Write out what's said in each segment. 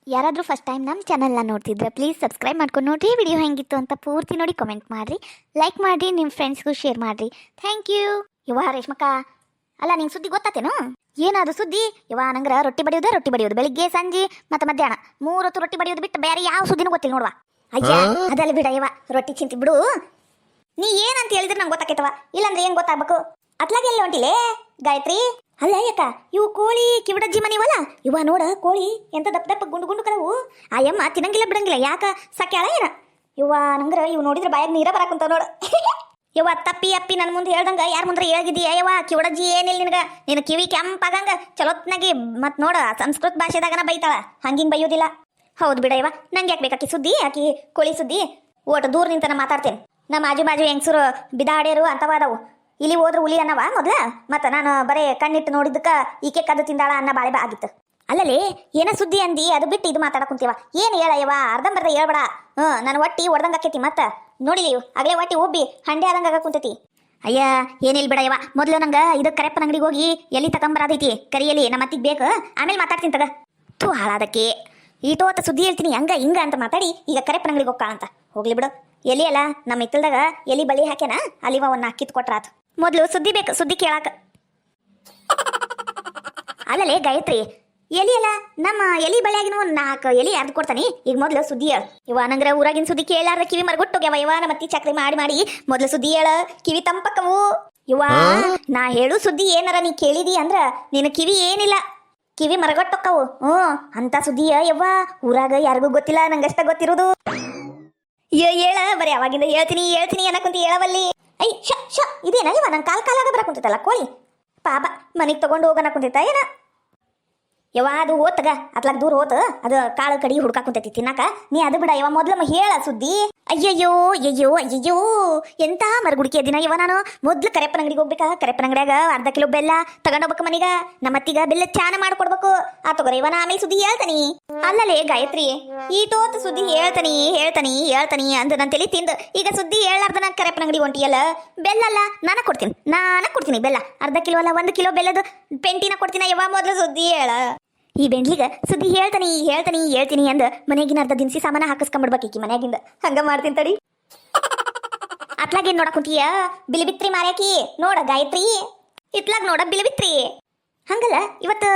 ಯಾರಾದರೂ first time ನಮ್ಮ ಚಾನಲ್ನ ನೋಡ್ತಿದ್ರೆ ಪ್ಲೀಸ್ ಸಬ್ಸ್ಕ್ರೈಬ್ ಮಾಡ್ಕೊಂಡು ನೋಡಿರಿ. ವಿಡಿಯೋ ಹೆಂಗಿತ್ತು ಅಂತ ಪೂರ್ತಿ ನೋಡಿ ಕಮೆಂಟ್ ಮಾಡಿರಿ, ಲೈಕ್ ಮಾಡಿರಿ, ನಿಮ್ಮ ಫ್ರೆಂಡ್ಸ್ಗೂ ಶೇರ್ ಮಾಡಿರಿ. Thank you. ಯವ್ವ ರೇಷ್ಮಕ್ಕ, ಅಲ್ಲ ನಿಂಗೆ ಸುದ್ದಿ ಗೊತ್ತಾತೇನು? ಏನಾದ್ರು ಸುದ್ದಿ? ಯವ್ವ ನಂಗೆ ರೊಟ್ಟಿ ಬಡಿಯೋದು ಬೆಳಿಗ್ಗೆ ಸಂಜೆ ಮತ್ತು ಮಧ್ಯಾಹ್ನ 3 ಹೊತ್ತು ರೊಟ್ಟಿ ಬಡಿಯೋದು ಬಿಟ್ಟು ಬೇರೆ ಯಾವ ಸುದ್ದಿನೂ ಗೊತ್ತಿಲ್ಲ ನೋಡುವ. ಅಯ್ಯ ಅದಲ್ಲ ಬಿಡ ಯವ್ವ, ರೊಟ್ಟಿ ಚಿಂತಿ ಬಿಡು. ನೀ ಏನಂತ ಹೇಳಿದ್ರೆ ನಂಗೆ ಗೊತ್ತಾಕೈತವ, ಇಲ್ಲಾಂದ್ರೆ ಏನು ಗೊತ್ತಾಗಬೇಕು? ಅತ್ಲಾಗೆ ಎಲ್ಲಿ ಹೊಂಟಿಲೇ ಗಾಯತ್ರಿ? ಅಲ್ಲ ಯಾಕ ಇವು ಕೋಳಿ ಕಿವಿಡಜ್ಜಿ ಮನಿವಲ್ಲ ಇವ ನೋಡ, ಕೋಳಿ ಎಂತ ದಪ್ಪ ದಪ್ಪ ಗುಂಡು ಗುಂಡು ಕಲವು. ಆ ಯಮ್ಮ ತಿನ್ನಂಗಿಲ್ಲ ಬಿಡಂಗಿಲ್ಲ, ಯಾಕ ಸಾಕ್ಯಾಳ ಏನ? ಇವ ನಂಗ್ರ ಇವ್ ನೋಡಿದ್ರೆ ಬಾಯಾಗ ನೀರ ಬರಾಕುಂತ ನೋಡ. ಯವ್ವ ತಪ್ಪಿ ಅಪ್ಪಿ ನನ್ನ ಮುಂದೆ ಹೇಳ್ದಂಗ ಯಾರ ಮುಂದ್ರೆ ಹೇಳ್ಗಿದ್ದೀಯ? ಯವ್ವ ಕಿವಿಡಜ್ಜಿ ಏನಿಲ್ಲ ನಿನಗ, ನಿನ್ನ ಕಿವಿ ಕೆಂಪಾಗಂಗ ಚಲೋತ್ನಾಗಿ ಮತ್ ನೋಡ ಸಂಸ್ಕೃತ ಭಾಷೆದಾಗನ ಬೈತಾಳ, ಹಂಗಿಂಗ್ ಬೈಯೋದಿಲ್ಲ. ಹೌದು ಬಿಡ ಯವ್ವ, ನಂಗೆ ಯಾಕೆ ಬೇಕಾಕಿ ಸುದ್ದಿ? ಆಕಿ ಕೋಳಿ ಸುದ್ದಿ ಓಟ್ ದೂರ ನಿಂತನ ಮಾತಾಡ್ತೇನೆ. ನಮ್ಮ ಆಜು ಬಾಜು ಹೆಂಗಸರು ಬಿದಾಡ್ಯರು ಅಂತವಾದವು. ಇಲ್ಲಿ ಹೋದ್ರೆ ಹುಲಿ ಅನ್ನವ ಮೊದ್ಲ, ಮತ್ತ ನಾನು ಬರೇ ಕಣ್ಣಿಟ್ಟು ನೋಡಿದ್ದಕ್ಕ ಈಕೆ ಕದ್ದು ತಿಂದಾಳ ಅನ್ನ ಬಾಳೆ ಆಗಿತ್ತು. ಅಲ್ಲಲ್ಲಿ ಏನ ಸುದ್ದಿ ಅಂದಿ, ಅದು ಬಿಟ್ಟು ಇದು ಮಾತಾಡಕ್ ಕುಂತೀವ. ಏನು ಹೇಳಯ್ಯವ, ಅರ್ಧಂಬರ್ಧ ಹೇಳ್ಬೇಡ. ನಾನು ಒಟ್ಟಿ ಹೊಡ್ದಂಗ ಆಕೈತಿ. ಮತ್ತ ನೋಡಿಲಿ ಆಗಲೇ ಒಟ್ಟಿ ಉಬ್ಬಿ ಹಂಡೆ ಆದಂಗ ಕುಂತೈತಿ. ಅಯ್ಯ ಏನಿಲ್ ಬಿಡಯ್ಯವ, ಮೊದ್ಲು ನಂಗೆ ಇದು ಕರೆಪ್ಪನ ಅಂಗಡಿಗೆ ಹೋಗಿ ಎಲ್ಲಿ ತಗೊಂಬರದೈತಿ ಕರಿಯಲಿ, ನಮ್ಮ ಅತ್ತಿಗೆ ಬೇಕು, ಆಮೇಲೆ ಮಾತಾಡ್ತೀನಿ ತಗ. ಥೂ ಹಾಳಾದಕ್ಕೆ ಈಟೋತ ಸುದ್ದಿ ಹೇಳ್ತೀನಿ ಹಂಗ ಹಿಂಗ ಅಂತ ಮಾತಾಡಿ ಈಗ ಕರೆಪ್ಪನ ಅಂಗಡಿಗೆ ಹೋಗ್ಕಾಳಂತ. ಹೋಗ್ಲಿ ಬಿಡು. ಎಲಿ ಅಲ್ಲ ನಮ್ಮ ಹಿತ್ತಲ್ದಾಗ ಎಲಿ ಬಳಿ ಹಾಕ್ಯಾನ, ಅಲ್ಲಿವ ಅವನ್ನ ಕಿತ್ ಕೊಟ್ರಾತು. ಮೊದ್ಲು ಸುದ್ದಿ ಬೇಕು, ಸುದ್ದಿ ಕೇಳಾಕ. ಅಲ್ಲಲೇ ಗಾಯತ್ರಿ, ಎಲಿ ಅಲ್ಲ ನಮ್ಮ ಎಲಿ ಬಳಿಯಾಗಿನ 4 ಎಲಿ ಅರ್ದು ಕೊಡ್ತಾನಿ. ಈಗ ಮೊದ್ಲು ಸುದ್ದಿ ಹೇಳ ಇವ. ನಂಗ್ರ ಊರಾಗಿನ ಸುದ್ದಿ ಕೇಳಾರ ಕಿವಿ ಮರಗೊಟ್ಟೋಗ್ಯವ ಇವ. ನಮ್ಮ ಅತ್ತಿ ಚಕ್ರಿ ಮಾಡಿ ಮಾಡಿ ಮೊದ್ಲು ಸುದ್ದಿ ಹೇಳ, ಕಿವಿ ತಂಪಕ್ಕವು ಇವ. ನಾ ಹೇಳು ಸುದ್ದಿ ಏನಾರ ನೀ ಕೇಳಿದಿ ಅಂದ್ರ ನಿನ್ನ ಕಿವಿ ಏನಿಲ್ಲ, ಕಿವಿ ಮರಗೊಟ್ಟೊಕ್ಕವು. ಅಂತ ಸುದ್ದಿಯ ಯವ್ವ ಊರಾಗ ಯಾರಿಗೂ ಗೊತ್ತಿಲ್ಲ, ನಂಗಷ್ಟ ಗೊತ್ತಿರೋದು. ಹೇಳ ಬರೀ ಅವಾಗಿಂದ ಹೇಳ್ತೀನಿ ಅನ್ನಕುಂತ ಹೇಳವಲ್ಲಿ. ಐ ಶ ಶ ಇದೇನ ಇವ ನಂಗೆ ಕಾಲಾಗ ಬರಕುಂತೈತಲ್ಲ ಕೋಳಿ. ಪಾಪ ಮನೆಗೆ ತಗೊಂಡು ಹೋಗನ ಕುಂತೈತ ಏನ ಯವ್ವ? ಅದು ಓದ್ತಗ ಅತ್ಲಾಗ ದೂರ ಹೋತ, ಅದು ಕಾಳು ಕಡಿ ಹುಡ್ಕಾಕುಂತೈತಿ ತಿನ್ನಾಕ. ನೀ ಅದು ಬಿಡ ಯವ, ಮೊದ್ಲಮ್ಮ ಹೇಳ ಸುದ್ದಿ. ಅಯ್ಯಯ್ಯೋ ಅಯ್ಯಯ್ಯೋ ಅಯ್ಯಯ್ಯೋ ಎಂತ ಮರಗುಡಿಕೆ ದಿನ ಇವ. ನಾನು ಮೊದ್ಲು ಕರೆಪ್ಪನ ಅಂಗಡಿಗೆ ಹೋಗ್ಬೇಕಾ, ಕರೆಪ್ಪನ ಅಂಗಡಿಯಾಗ ಅರ್ಧ ಕಿಲೋ ಬೆಲ್ಲ ತಗೊಂಡೋಗ್ಬೇಕು ಮನಿಗ. ನಮ್ಮ ಅತ್ತಿಗ ಬೆಲ್ಲ ಚಾನ ಮಾಡ್ಕೊಡ್ಬೇಕು. ಆ ತಗೋರ ಇವನ ಆಮೇಲೆ ಸುದ್ದಿ ಹೇಳ್ತಾನಿ. ಅಲ್ಲಲೇ ಗಾಯತ್ರಿ, ಈ ತೋತ ಸುದ್ದಿ ಹೇಳ್ತಾನಿ ಅಂದ ನನ್ನ ತಲೆ ತಿಂದು ಈಗ ಸುದ್ದಿ ಹೇಳಾರ್ದ ನಾನು ಕರೆಪ್ಪನ ಅಂಗಡಿಗೆ ಹೊಂಟಿಯಲ್ಲ. ಬೆಲ್ಲ ಅಲ್ಲ ನಾನ ಕೊಡ್ತೀನಿ ಬೆಲ್ಲ, ಅರ್ಧ ಕಿಲೋ ಅಲ್ಲ 1 ಕಿಲೋ ಬೆಲ್ಲದ ಪೆಂಟಿನ ಕೊಡ್ತೀನಿ ಯವ್ವ. ಮೊದ್ಲು ಸುದ್ದಿ ಹೇಳ. ಈ ಬೆಂಡ್ಲಿಗ ಸುದ್ದಿ ಹೇಳ್ತೀನಿ ಅಂದ ಮನೆಗಿನ ಅರ್ಧ ದಿನಸಿ ಸಾಮಾನ ಹಾಕಿಸ್ಕೊಂಡ್ಬಿಡ್ಬೇಕೀಕಿ ಮನ್ಯಾಗಿಂದ. ಹಂಗ ಮಾಡ್ತೀನಿ ತಡಿ. ಅತ್ಲಾಗೇನ್ ನೋಡಕ್ ಕುಂತೀಯ? ಬಿಲಿಬಿತ್ರಿ ಮಾರ್ಯಾಕಿ ನೋಡ ಗಾಯತ್ರಿ, ಇತ್ಲಾಗ ನೋಡ ಬಿಲಿಬಿತ್ರಿ. ಹಂಗಲ್ಲ ಇವತ್ತು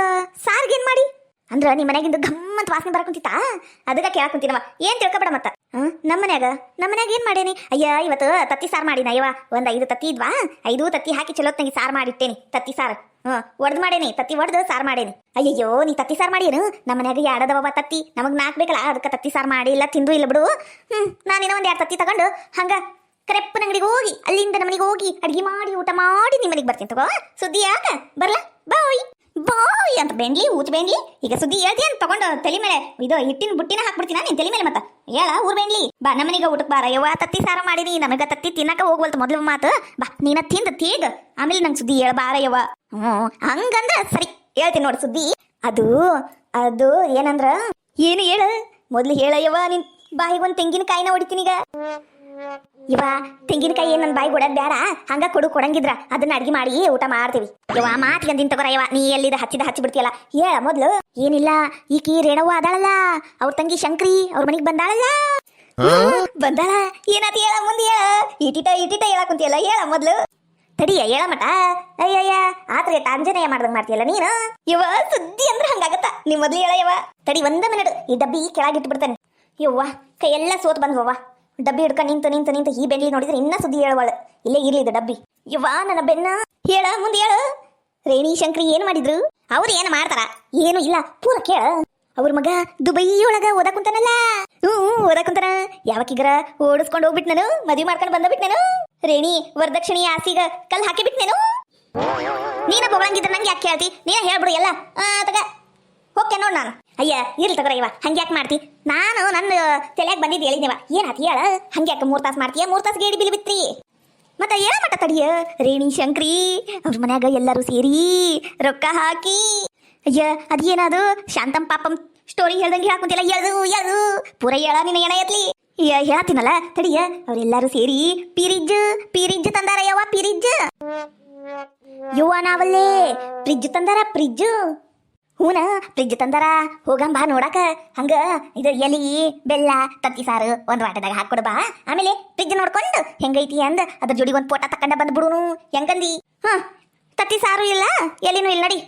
ಸಾರ್ಗೇನ್ ಮಾಡಿ ಅಂದ್ರ ನಿಮ್ಮ ಮನ್ಯಾಗಿಂದ ಗಮ್ಮಂತ ವಾಸನೆ ಬರಕುಂತಿತ್ತಾ, ಅದಕ್ಕ ಕೇಳಕ್ ಕುಂತೀನವ. ಏನ್ ತಿಳ್ಕೊಬೇಡ ಮತ್ತ. ನಮ್ಮ ಮನ್ಯಾಗ ಏನ್ ಮಾಡೇನಿ? ಅಯ್ಯ ಇವತ್ತು ತತ್ತಿ ಸಾರು ಮಾಡಿನ ಅಯ್ಯವ. 5 ತತ್ತಿ ಇದ್ವಾ, 5 ತತ್ತಿ ಹಾಕಿ ಚಲೋತ್ನಾಗಿ ಸಾರು ಮಾಡಿಟ್ಟೇನಿ. ತತ್ತಿ ಸಾರು ಒಡ್ದು ಮಾಡೇನಿ, ತತ್ತಿ ಒಡ್ದು ಸಾರು ಮಾಡೇನಿ. ಅಯ್ಯಯ್ಯೋ ನೀ ತತ್ತಿ ಸಾರು ಮಾಡೇನು? ನಮ್ಮ ಮನ್ಯಾಗ ಎರಡದವ ತತ್ತಿ, ನಮಗ್ 4 ಬೇಕಲ್ಲ, ಅದಕ್ಕೆ ತತ್ತಿ ಸಾರು ಮಾಡಿ ಇಲ್ಲ ತಿಂದು ಇಲ್ಲ ಬಿಡು. ನಾನಿನ್ನ 1 2 ತತ್ತಿ ತಗೊಂಡು ಹಂಗ ಕರೆಪ್ಪನ ಅಂಗಡಿಗೆ ಹೋಗಿ ಅಲ್ಲಿಂದ ನಮ್ಮ ಮನೆಗೆ ಹೋಗಿ ಅಡ್ಗೆ ಮಾಡಿ ಊಟ ಮಾಡಿ ನಿಮ್ಮ ಮನೆಗೆ ಬರ್ತೀನಿ ತಗೋ. ಸುದ್ದಿ ಯಾಕ ಬರ್ಲ? ಬಾಯ್ ಅಂತ ಬೆಂಡ್ಲಿ ಊಟ ಬೆಂಡ್ಲಿ. ಈಗ ಸುದ್ದಿ ಹೇಳ್ತಿ ಅಂತ ತಗೊಂಡು ತಲೆ ಮೇಲೆ ಇದು ಹಿಟ್ಟಿನ ಬುಟ್ಟಿನ ಹಾಕ್ಬಿಡ್ತೀನ ನಿನ್ ತಲೆ ಮೇಲೆ. ಮತ್ತ ಹೇಳ ಊರ್ ಬೆಂಡ್ಲಿ ಬಾ ನಮ್ಮನಿಗ ಊಟಕ್ಕೆ ಬಾರ ಯವ್ವ. ತತ್ತಿ ಸಾರ ಮಾಡಿನಿ, ನಮಗ ತತ್ತಿ ತಿನ್ನಕ ಹೋಗ್ವಲ್ತು ಮೊದ್ಲು ಮಾತು. ಬಾ ನೀನ ತೀಗ ಆಮೇಲೆ ನಂಗೆ ಸುದ್ದಿ ಹೇಳ ಬಾರ ಯವ್ವ. ಹಂಗಂದ್ರ ಸರಿ ಹೇಳ್ತೀನಿ ನೋಡು ಸುದ್ದಿ. ಅದು ಏನಂದ್ರ ಏನು ಹೇಳ ಮೊದ್ಲು ಹೇಳ ಯವ್ವ. ನಿನ್ ಬಾಯಿಗೆ 1 ತೆಂಗಿನಕಾಯಿನ ಹೊಡಿತೀನೀಗ. ಇವ ತೆಂಗಿನಕಾಯಿ ಏನ್ ನನ್ನ ಬಾಯಿಗೆ ಹೊಡೋದ್ ಬೇಡ, ಹಂಗ ಕೊಡಂಗಿದ್ರ ಅದನ್ನ ಅಡ್ಗೆ ಮಾಡಿ ಊಟ ಮಾಡ್ತೀವಿ ಯವ್ವ. ಮಾತಿಗೆ ಅಂದಿನ ತಗೋರ ಯವ್ವ. ನೀ ಎಲ್ಲಿದ ಹಚ್ಚಿ ಬಿಡ್ತೀಯಲ್ಲ. ಹೇಳ ಮೊದ್ಲು. ಏನಿಲ್ಲ, ಈಕಿ ರೇಣವ್ವ ಅದಾಳಲ್ಲ, ಅವ್ರ ತಂಗಿ ಶಂಕ್ರಿ ಅವ್ರ ಮನಿಗೆ ಬಂದಾಳಲ್ಲ. ಬಂದಾಳ ಏನಾತಿ ಹೇಳ, ಮುಂದೆ ಹೇಳ. ಇಟಿಟ ಹೇಳಕುಂತಿಯಲ್ಲ, ಹೇಳ ಮೊದ್ಲು. ತಡಿಯ ಹೇಳ ಮಟ. ಅಯ್ಯಯ್ಯ ಆತ್ರೆ ಆಂಜನೇಯ ಮಾಡ್ದಂಗ ಮಾಡ್ತೀಯಲ್ಲ ನೀನು. ಯವ್ವ ಸುದ್ದಿ ಅಂದ್ರೆ ಹಂಗಾಗತ್ತ. ನೀ ಮೊದ್ಲು ಹೇಳ ಯವ್ವ. ತಡಿ 1 ಮಿನಿಟ್, ಈ ಡಬ್ಬಿ ಕೆಳಗಿಟ್ಟು ಬಿಡ್ತಾನೆ ಯವ್ವ. ಕೈಯೆಲ್ಲ ಸೋತ್ ಬಂದ್ವವ್ವ. ಡಬ್ಬಿ ಹಿಡ್ಕ ನಿಂತು ಈ ಬೆಳ್ಳಿ ನೋಡಿದ್ರೆ ಇನ್ನ ಸುದ್ದಿ ಹೇಳವಳು. ಇಲ್ಲೇ ಇರ್ಲಿ ಇದು ಡಬ್ಬಿ. ಯವ್ವ ನನ್ನ ಬೆನ್ನ ಹೇಳ, ಮುಂದೆ ಹೇಳ. ರೇಣಿ ಶಂಕರಿ ಏನ್ ಮಾಡಿದ್ರು? ಅವ್ರು ಏನ್ ಮಾಡ್ತಾರ? ಏನು ಇಲ್ಲ, ಪೂರ ಕೇಳ. ಅವ್ರ ಮಗ ದುಬೈ ಒಳಗ ಓದಕುಂತಾನಲ್ಲ. ಓದಕುಂತಾನ. ಯಾವಕೀಗರ ಓಡಿಸ್ಕೊಂಡು ಹೋಗ್ಬಿಟ್ ನಾನು, ಮದ್ವಿ ಮಾಡ್ಕೊಂಡು ಬಂದಬಿಟ್ ನಾನು. ರೇಣಿ ವರದಕ್ಷಿಣಿ ಆಸಿಗ ಕಲ್ ಹಾಕಿಬಿಟ್ ನಾನು. ನೀನ ಬೊಗಳಂಗಿದ್ರ ನಂಗೆ ಯಾಕೆ ಕೇಳ್ತಿ? ನೀನ ಹೇಳ್ಬಿಡು ಎಲ್ಲ. ತಗ ಹೋಗ್ತೇ ನೋಡ್ ನಾನು. ಅಯ್ಯ ಇರ್ಲಿ ತಗೋರ ಇವ, ಹಂಗ್ಯಾಕೆ ಮಾಡ್ತಿ? ನಾನು ನನ್ನ ತಲೆಯಾಗ ಬಂದಿದ್ದು ಹೇಳಿದ್ನೇವ. ಏನಾತಿ ಹೇಳ? ಹಂಗ್ಯಾಕೆ 3 ತಾಸು ಮಾಡ್ತೀಯ? 3 ತಾಸು ಗೇಡಿ ಬಿತ್ರಿ. ಮತ್ತೆ ಹೇಳ ಮಟ್ಟ ತಡಿಯ. ರೇಣಿ ಶಂಕ್ರಿ ಅವ್ರ ಮನ್ಯಾಗ ಎಲ್ಲರೂ ಸೇರಿ ರೊಕ್ಕ ಹಾಕಿ. ಅಯ್ಯ ಅದೇನದು ಶಾಂತಂ ಪಾಪಂ ಸ್ಟೋರಿ ಹೇಳ್ದಂಗೆ ಹಾಕುಂತಿಲ್ಲ. ಎಳ್ದು ಪೂರ ಹೇಳ ನಿನ್ನ ಏನ ಎತ್ಲಿ. ಹೇಳತ್ತೀನಲ್ಲ ತಡಿಯ. ಅವ್ರೆಲ್ಲಾರು ಸೇರಿ ಪಿರಿಜ್ ತಂದಾರ ಯವ್ವ. ಪಿರಿಜ್ ಯವ್ವ ನಾವಲ್ಲೇ ಫ್ರಿಜ್ ತಂದಾರ. ಫ್ರಿಜ್ ಹೂನ ಫ್ರಿಜ್ ತಂದಾರ ಹೋಗಂಬ ನೋಡಾಕ ಹಂಗ ಇದು ಎಲಿ ಬೆಲ್ಲ ತತ್ತಿ ಸಾರು ಒಂದ್ ವಾಟದಾಗ ಹಾಕೊಡು ಬಾ ಆಮೇಲೆ ಫ್ರಿಜ್ ನೋಡ್ಕೊಂಡು ಹೆಂಗೈತಿ ಅಂದ ಅದ್ರ ಜೋಡಿ ಒಂದ್ ಫೋಟೋ ತಕೊಂಡ ಬಂದ್ಬಿಡುನು ಹೆಂಗಂದಿ ಹ ತತ್ತಿ ಸಾರು ಇಲ್ಲ ಎಲಿನೂ ಇಲ್ಲ ನಡಿ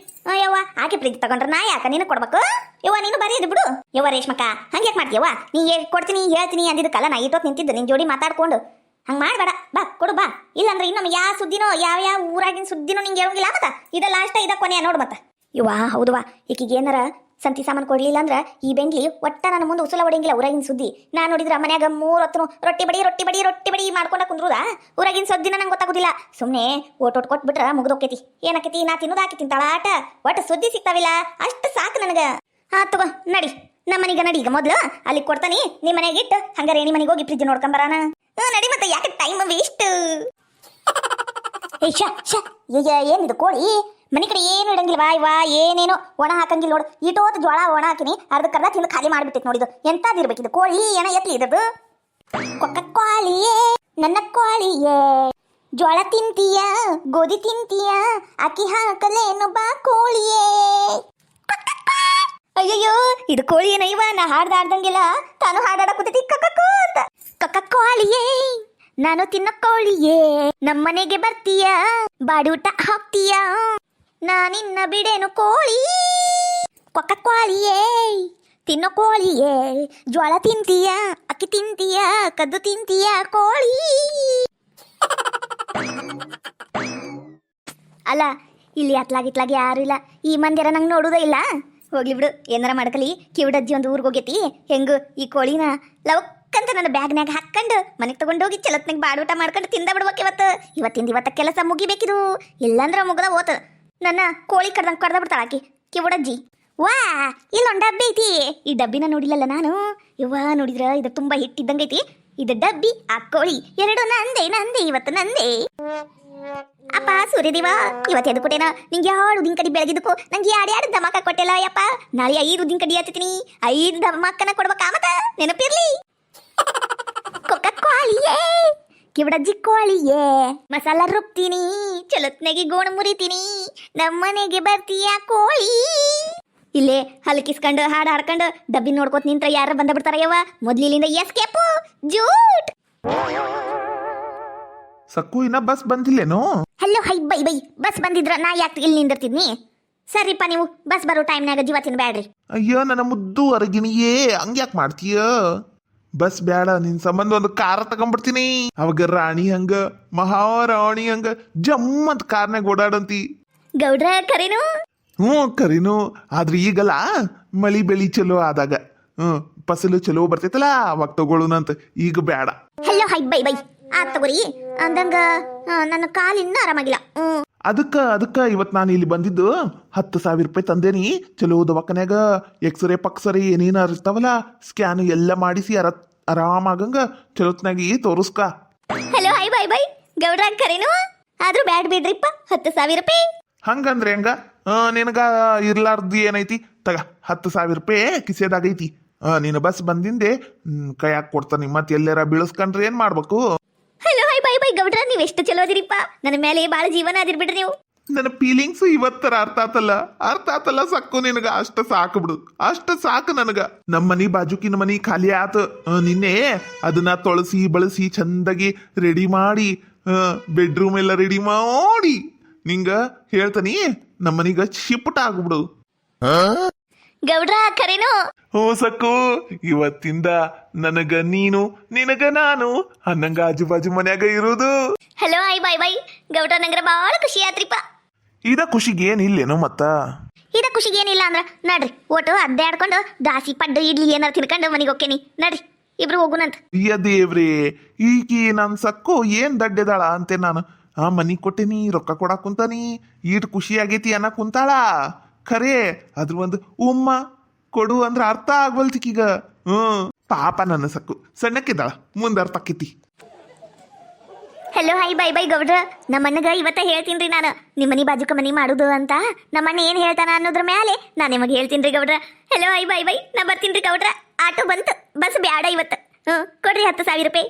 ಯವ್ವ ಆಕೆ ಫ್ರಿಜ್ ತಗೊಂಡ್ರ ನಾ ಯಾಕ ನೀನು ಕೊಡ್ಬೇಕು ಯವ್ವ ನೀನು ಬರೀ ಇದು ಬಿಡು ಯವ್ವ ರೇಷ್ಮಕ್ಕ ಹಂಗೆ ಯಾಕೆ ಮಾಡ್ತೀಯವ್ವ ನೀ ಕೊಡ್ತೀನಿ ಹೇಳ್ತೀನಿ ಅಂದಿದ್ದಕ್ಕಲ್ಲ ನಾ ಇಟ್ಟೋತ್ ನಿಂತಿದ್ದು ನಿನ್ ಜೋಡಿ ಮಾತಾಡ್ಕೊಂಡು ಹಂಗ ಮಾಡ್ಬೇಡ ಬಾ ಕೊಡು ಬಾ ಇಲ್ಲಾಂದ್ರೆ ಇನ್ನೊಮ್ಮೆ ಯಾವ ಸುದ್ದಿನೋ ಯಾವ ಊರಾಗಿನ ಸುದ್ದಿನೋ ನಿಂಗೆ ಹೇಳಂಗಿಲ್ಲ ಮತ್ತ ಇದ ಲಾಸ್ಟ್ ಇದ ಕೊನೆಯ ನೋಡು ಮತ್ತ ಇವ್ವ ಹೌದವಾ ಈಕಿಗೆ ಏನಾರ ಸಂತಿ ಸಾಮಾನು ಕೊಡ್ಲಿಲ್ಲ ಅಂದ್ರ ಈ ಬೆಂಗ್ಲಿ ಒಟ್ಟ ನನ್ನ ಮುಂದೆ ಉಸುಲ ಹೊಡೆಯಂಗಿಲ್ಲ ಊರಾಗಿನ ಸುದ್ದಿ ನಾ ನೋಡಿದ್ರ ಮನ್ಯಾಗ 3 ಹೊತ್ತು ರೊಟ್ಟಿ ಬಡಿ ಮಾಡ್ಕೊಂಡ ಕುಂದ್ರುದ ಊರಾಗಿನ ಸುದ್ದಿನ ನಂಗೆ ಗೊತ್ತಾಗುದಿಲ್ಲ ಸುಮ್ನೆ ಓಟ್ ಕೊಟ್ಬಿಟ್ರ ಮುಗ್ದೋಕೈತಿ ಏನಾಕೈತಿ ನಾ ತಿನ್ನೋದಾಕಿ ತಿಂತಾಳಾಟ ಒಟ್ಟ ಸುದ್ದಿ ಸಿಗ್ತಾವಿಲ್ಲ ಅಷ್ಟು ಸಾಕು ನನಗ ಹಾ ತಗೋ ನಡಿ ನಮ್ಮನೀಗ ನಡಿ ಈಗ ಮೊದ್ಲು ಅಲ್ಲಿ ಕೊಡ್ತಾನಿ ನಿಮ್ಮ ಮನೆಗೆ ಇಟ್ಟು ಹಂಗಾರೆ ನಿಮ್ಮ ಮನೆಗೆ ಹೋಗಿ ಫ್ರಿಜ್ ನೋಡ್ಕೊಂಬರಾನ ನಡಿ ಮತ್ತೆ ಯಾಕೆ ಟೈಮ್ ವೇಸ್ಟ್ ಏನಿದು ಕೋಳಿ ಮನೆ ಕಡೆ ಏನು ಇಡಂಗಿಲ್ವಾ ಇವಾ ಏನೇನೋ ಒಣ ಹಾಕಂಗಿಲ್ಲ ನೋಡು ಇಟೋತ್ ಜೋಳ ಒಣ ಹಾಕಿನಿ ಅರ್ಧಕ್ಕರ್ಧ ತಿಂದು ಖಾಲಿ ಮಾಡ್ಬಿಟ್ಟೈತಿ ನೋಡಿದು ಎಂತಾದಿರ್ಬೇಕಿದು ಕೋಳಿ ಏನ ಎತ್ಲಿ ಇದ್ದದ್ದು ಕೊಕ್ಕ ಕೋಳಿಯೇ ನನ್ನ ಕೋಳಿಯೇ ಜೋಳ ತಿಂತೀಯ ಗೋಧಿ ತಿಂತೀಯ ಅಕ್ಕಿ ಹಾಕಲೇನು ಬಾ ಕೋಳಿಯೇ ಅಯ್ಯಯ್ಯೋ ಇದು ಕೋಳಿ ಏನಯ್ಯವ ನಾ ಹಾಡ್ದಂಗಿಲ್ಲ ತಾನು ಹಾಡಾಡ ಕೂತೈತಿ ಕಕ್ಕೋ ಅಂತ ಕಕ್ಕ ಕೋಳಿಯೇ ನಾನು ತಿನ್ನೋ ಕೋಳಿಯೇ ನಮ್ಮನೆಗೆ ಬರ್ತೀಯ ಬಾಡೂಟ ಹಾಕ್ತೀಯ ನಾನಿನ್ನ ಬಿಡೇನು ಕೋಳಿ ಕೊಕ್ಕ ಕೋಳಿಯೇ ತಿನ್ನೋ ಕೋಳಿಯೇ ಜ್ವಾಳ ತಿಂತೀಯ ಅಕ್ಕಿ ತಿಂತೀಯ ಕದ್ದು ತಿಂತೀಯ ಕೋಳಿ ಅಲ್ಲ ಇಲ್ಲಿ ಅತ್ಲಾಗಿತ್ಲಾಗಿ ಯಾರು ಇಲ್ಲ ಈ ಮಂದಿರ ನಂಗೆ ನೋಡುವುದೇ ಇಲ್ಲ ಹೋಗ್ಲಿ ಬಿಡು ಏನಾರ ಮಾಡ್ಕಲಿ ಕಿವಿಡಜ್ಜಿ ಒಂದು ಊರಿಗೆ ಹೋಗೈತಿ ಹೆಂಗು ಈ ಕೋಳಿನ ಲವಕ್ಕಂತ ನನ್ನ ಬ್ಯಾಗ್ನಾಗ ಹಾಕೊಂಡು ಮನೆಗೆ ತಗೊಂಡೋಗಿ ಚಲತ್ನಾಗ ಬಾಡೂಟ ಮಾಡ್ಕೊಂಡು ತಿಂದ ಬಿಡ್ಬೇಕು ಇವತ್ತ ಕೆಲಸ ಮುಗಿಬೇಕಿದು ಇಲ್ಲಾಂದ್ರೆ ಮುಗ್ದ ಹೋತ ನನ್ನ ಕೋಳಿ ಕಡ್ದ ಬಿಡ್ತಾಳಾಕಿ ಕಿವಿಡಜ್ಜಿ ವಾ ಇಲ್ಲೊಂದು ಡಬ್ಬಿ ಐತಿ ಈ ಡಬ್ಬಿನ ನೋಡಿಲ್ಲಲ್ಲ ನಾನು ಇವ್ವ ನೋಡಿದ್ರ ಇದು ತುಂಬಾ ಹಿಟ್ಟಿದ್ದಂಗೈತಿ ಇದು ಡಬ್ಬಿ ಆ ಕೋಳಿ ಎರಡು ನಂದೆ ಇವತ್ತು ನಂದೆ ಅಪ್ಪ ಸೂರ್ಯದೇವ ಇವತ್ತು ಎದು ಕೊಟ್ಟೇನ ನಿಂಗೆ 2 ಉದ್ದಿನ ಕಡಿ ಬೆಳಗಿದ್ದಕ್ಕೂ ನಂಗೆ ಎರಡು ದಮಕ ಕೊಟ್ಟೆಲ್ಲ ಯಪ್ಪ ನಾಳೆ 5 ಉದ್ದಿನ ಕಡಿ ಹತ್ತೀನಿ 5 ದಮಕನ ಕೊಡ್ಬೇಕಾ ಮತ್ತ ನೆನಪಿರ್ಲಿ ಕೊಕ್ಕ ಕೋಳಿಯೇ ಕಿವಡಜ್ಜಿ ಕೋಳಿಯೇ ಮಸಾಲ ರುಬ್ತೀನಿ ಚಲತ್ನಾಗಿ ಗೋಣ ಮುರಿತೀನಿ ನಮ್ಮನೆಗೆ ಬರ್ತೀಯ ಕೋಳಿ ಇಲ್ಲೇ ಹಲಕಿಸ್ಕೊಂಡು ಹಾಡು ಹಾಡ್ಕೊಂಡು ಡಬ್ಬಿ ನೋಡ್ಕೋತ ನಿಂತ್ರ ಯಾರು ಬಂದ ಬಿಡ್ತಾರ ಯವ್ವ ಮೊದ್ಲಿಂದ ಎಸ್ಕೇಪು ಜೂಟ್ ಸಕ್ಕು ಇನ್ನ ಬಸ್ ಬಂದಿಲ್ಲೇನೋ ಹಲೋ ಹೈ ಬೈ ಬಸ್ ಬಂದಿದ್ರ ನಾ ಯಾಕೆ ಇಲ್ಲಿ ನಿಂದಿರ್ತಿದ್ನಿ ಸರಿಪ್ಪ ನೀವು ಬಸ್ ಬರೋ ಟೈಮ್ನಾಗ ಜೀವ ತಿನ್ಬ್ಯಾಡ್ರಿ ಅಯ್ಯೋ ನನ್ನ ಮುದ್ದು ಅರಗಿಣಿಯೇ ಹಂಗ್ಯಾಕ್ ಮಾಡ್ತೀಯ ಬಸ್ ಬ್ಯಾಡ ನಿನ್ ಸಂಬಂಧ ಒಂದು ಕಾರ ತಗೊಂಡ್ಬಿಡ್ತೀನಿ ಅವಾಗ ರಾಣಿ ಹಂಗ ಮಹಾರಾಣಿ ಹಂಗ ಜಮ್ಮಂತ ಕಾರ್ನಾಗ ಓಡಾಡಂತಿ ಗೌಡ್ರ ಕರೇನು ಕರೀನು ಆದ್ರೆ ಈಗಲ್ಲ ಮಳಿ ಬೆಳಿ ಚಲೋ ಆದಾಗ ಫಸಲು ಚಲೋ ಬರ್ತೈತಲ್ಲ ಅವಾಗ ತಗೊಳುನಂತ ಈಗ ಬೇಡ ಹಲೋ ಹೈ ಬೈ ಆತ್ ತಗೋರಿ ಅಂದಂಗ ನನ್ನ ಕಾಲು ಇನ್ನೂ ಆರಾಮಾಗಿಲ್ಲ ಅದಕ್ಕ ಇವತ್ ನಾನು ಇಲ್ಲಿ ಬಂದಿದ್ದು 10,000 ರೂಪಾಯಿ ತಂದೇನಿ ಚಲೋ ದವಾಖಾನ್ಯಾಗ ಎಕ್ಸ್ರೇ ಪಕ್ಸರೆ ಏನೇನ ಇರ್ತಾವಲ್ಲ ಸ್ಕ್ಯಾನ್ ಎಲ್ಲ ಮಾಡಿಸಿ ಆರಾಮಾಗಂಗ ಚಲೋತ್ನಾಗಿ ತೋರಿಸ್ಕ ಹಲೋ ಹೈ ಬೈ ಗೌಡ್ರ ಕರೇನು ಆದ್ರೂ ಬ್ಯಾಡ್ ಬಿಡ್ರಿಪ್ಪ 10,000 ರೂಪಾಯಿ ಹಂಗಂದ್ರೆ ಹೆಂಗ ನಿನಗ ಇರ್ಲಾರ್ದು ಏನೈತಿ ತಗ 10,000 ರೂಪಾಯಿ ಕಿಸೆದಾಗೈತಿ ನೀನು ಬಸ್ ಬಂದಿಂದೆ ಕೈಯಾಗ ಕೊಡ್ತಾನೆ ಮತ್ತೆ ಎಲ್ಲಾರ ಬೀಳಿಸ್ಕೊಂಡ್ರೆ ಏನ್ ಮಾಡ್ಬೇಕು ಹಲೋ ಹೈ ಬೈ ಗೌಡ್ರ ನೀವ್ ಎಷ್ಟು ಚಲೋ ಅದಿರಿಪ್ಪ ನನ್ನ ಮೇಲೆ ಬಾಳ ಜೀವನ ಅದಿರ್ಬಿಡ್ರಿ ನೀವು ನನ್ನ ಫೀಲಿಂಗ್ಸ್ ಇವತ್ತರ ಅರ್ಥ ಆತಲ್ಲ ಸಕ್ಕು ನಿನಗ ಅಷ್ಟ ಸಾಕು ಬಿಡು ಅಷ್ಟ ಸಾಕು ನನಗ ನಮ್ಮ ಮನಿ ಬಾಜುಕಿನ ಮನಿ ಖಾಲಿ ಆತ ನಿನ್ನೆ ಅದನ್ನ ತೊಳಸಿ ಬಳಸಿ ಚಂದಾಗಿ ರೆಡಿ ಮಾಡಿ ಬೆಡ್ರೂಮ್ ಎಲ್ಲ ರೆಡಿ ಮಾಡಿ ನಿಂಗ ಹೇಳ್ತಾನಿ ನಮ್ಮನಿಗ ಶಿಫ್ಟ್ ಆಗ್ಬಿಡು ಗೌಡ್ರ ಕರೇನು ಸಕ್ಕು ಇವತ್ತಿಂದ ನನಗ ನೀನು ನಿನಗ ನಾನು ಅನ್ನಂಗ ಆಜು ಬಾಜು ಮನ್ಯಾಗ ಇರೋದು ಹಲೋ ಹೈ ಬೈ ಗೌಡ್ರ ನಂಗ್ರ ಬಾಳ ಖುಷಿ ಆತ್ರಿಪ್ಪ ಇದ ಖುಷಿಗೆ ಏನಿಲ್ಲೇನೋ ಮತ್ತ ಇದ ಖುಷಿಗೆ ಏನಿಲ್ಲ ಅಂದ್ರ ನಡ್ರಿ ಒಟ್ಟು ಅಡ್ಡಾಡ್ಕೊಂಡು ದಾಸಿ ಪಡ್ಡು ಇಡ್ಲಿ ಏನಾರ ತಿನ್ಕೊಂಡು ಮನೆಗೆ ಹೋಗ್ತೇನಿ ನಡ್ರಿ ಇಬ್ರು ಹೋಗುನಂತ ಅಯ್ಯ ದೇವ್ರಿ ಈಕಿ ನನ್ ಸಕ್ಕು ಏನ್ ದಡ್ಡೆದಾಳ ಅಂತೆ ನಾನು ಮನಿ ಕೊಟ್ಟೇನಿ ರೊಕ್ಕ ಕೊಡಾಕ್ ಕುಂತಾನಿ ಈಟ್ ಖುಷಿ ಆಗೈತಿ ಅನ್ನಕ್ ಕುಂತಾಳ ಖರೇ ಅದ್ರ ಒಂದು ಉಮ್ಮ ಕೊಡು ಅಂದ್ರ ಅರ್ಥ ಆಗ್ವಲ್ತಿಕೀಗ ಪಾಪ ನನ್ನ ಸಕ್ಕು ಸಣ್ಣಕ್ಕಿದ್ದಾಳ ಮುಂದೆ ಅರ್ಥ ಆಕೈತಿ ಹಲೋ ಹೈ ಬೈ ಗೌಡ್ರ ನಮ್ಮಣ್ಣಗ ಇವತ್ತ ಹೇಳ್ತೀನ್ರಿ ನಾನು ನಿಮ್ಮ ಮನಿ ಬಾಜುಕ ಮನಿ ಮಾಡುದು ಅಂತ ನಮ್ಮಣ್ಣ ಏನ್ ಹೇಳ್ತಾನ ಅನ್ನೋದ್ರ ಮೇಲೆ ನಾನು ನಿಮಗೆ ಹೇಳ್ತೀನ್ರಿ ಗೌಡ್ರ ಹಲೋ ಹೈ ಬೈ ನಾ ಬರ್ತೀನ್ರಿ ಗೌಡ್ರ ಆಟೋ ಬಂತು ಬಸ್ ಬ್ಯಾಡ ಇವತ್ತು ಕೊಡ್ರಿ 10,000 ರೂಪಾಯಿ